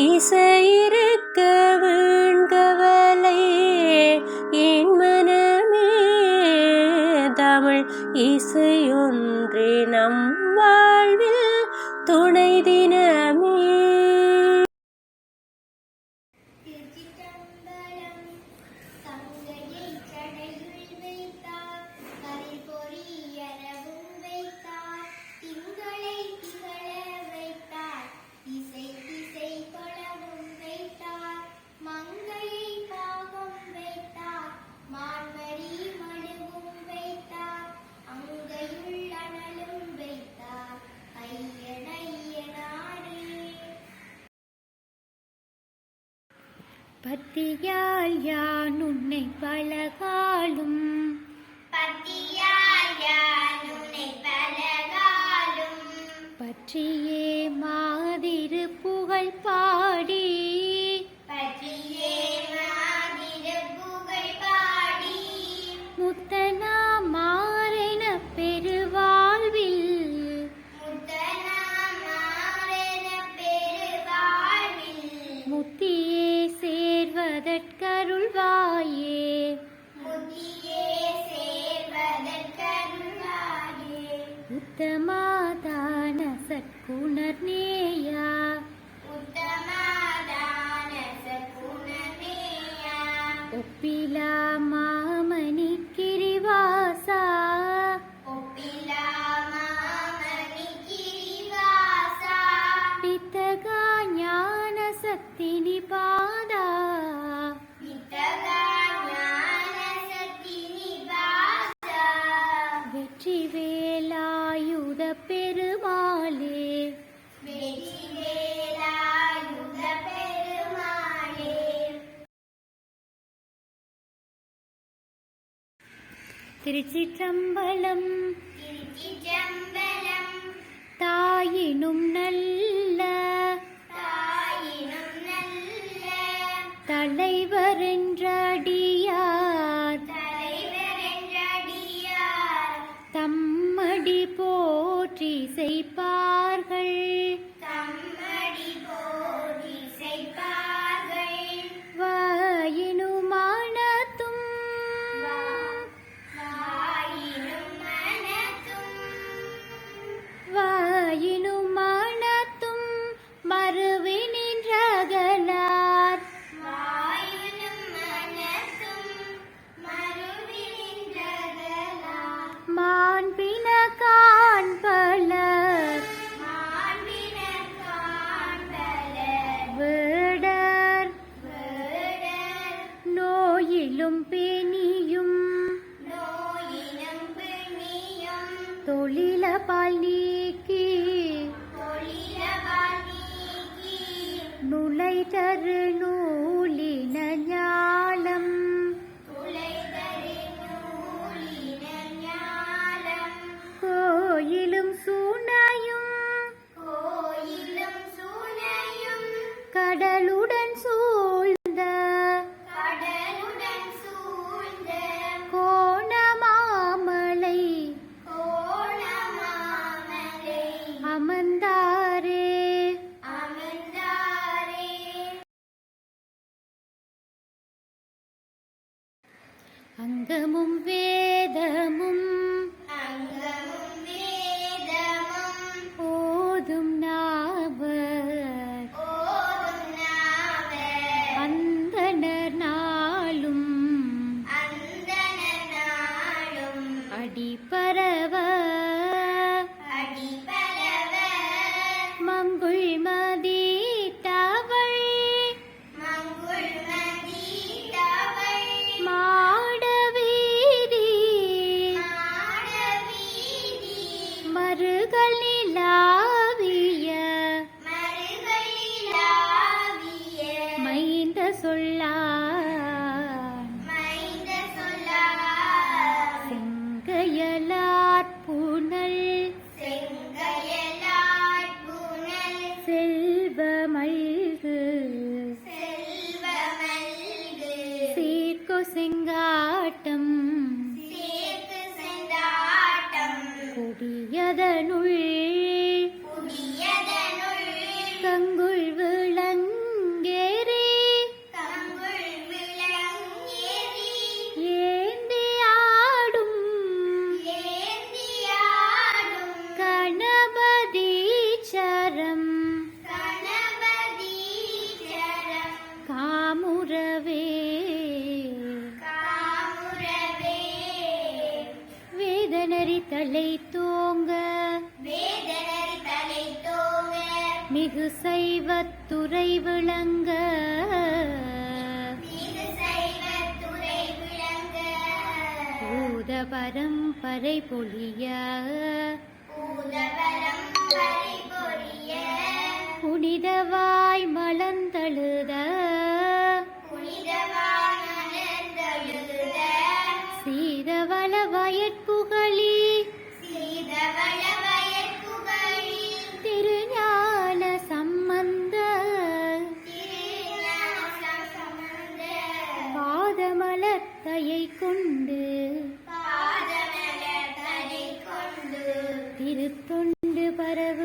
இசையிருக்க வீண்கவலை என் மனமே தமிழ் இசையொன்றே நம் வாழ்வில் துணை தினமே. பத்தியால் யான் உன்னை பலகாலும் பற்றியே மாதிரு புகழ் பாடி முத்தனா மாறென பெருவாழ்வில் முத்தியே சேர்வதற்கருள்வாயே உத்தமாதான சற்குணர் நேயா ஒப்பிலா மாமணி கிரிவாசா பித்தகா ஞான சக்தி நிபாதா வெற்றி வேலாயுத பெருமாளே திருச்சிற்றம்பலம் தாயினும் நல்ல தலைவர் என்றடியார் தம்மடி போற்றி செய்ப்பார்கள் வாயினுமானத்தும் மறுவினின்றகலார் மாண்பின காண்பலர் வேடர் நோயிலும் பிணியும் தொழில பால் நீக்கி நுழை தரு நூலின ஞாலம் கோயிலும் சூனையும் கடலுடன் சூழ்ந்த கோணமாமலை அமர்ந்தாரே அங்கமும் வேதமும் ஓதும் நாவர் அந்தணர் நாளும் அடிபரவ மங்குள் மதித்தவள் மாடவீதி மருகள் நிலாவிய மைந்த சொல்லான் செங்கையலார் புனல் செல்வமல்கு சீர்கொ செங்காட்டம் குடியதனுள் கங்குள் விளங்க மிகு சைவத்துறை விளங்க பூத பரம்பரை பொழிய புனிதவாய் மலர்ந்தழுத சீதவள வயற்புகழி திருஞான சம்பந்த பாதமலர்த்தையை கொண்டு திருத்தொண்டு பரவ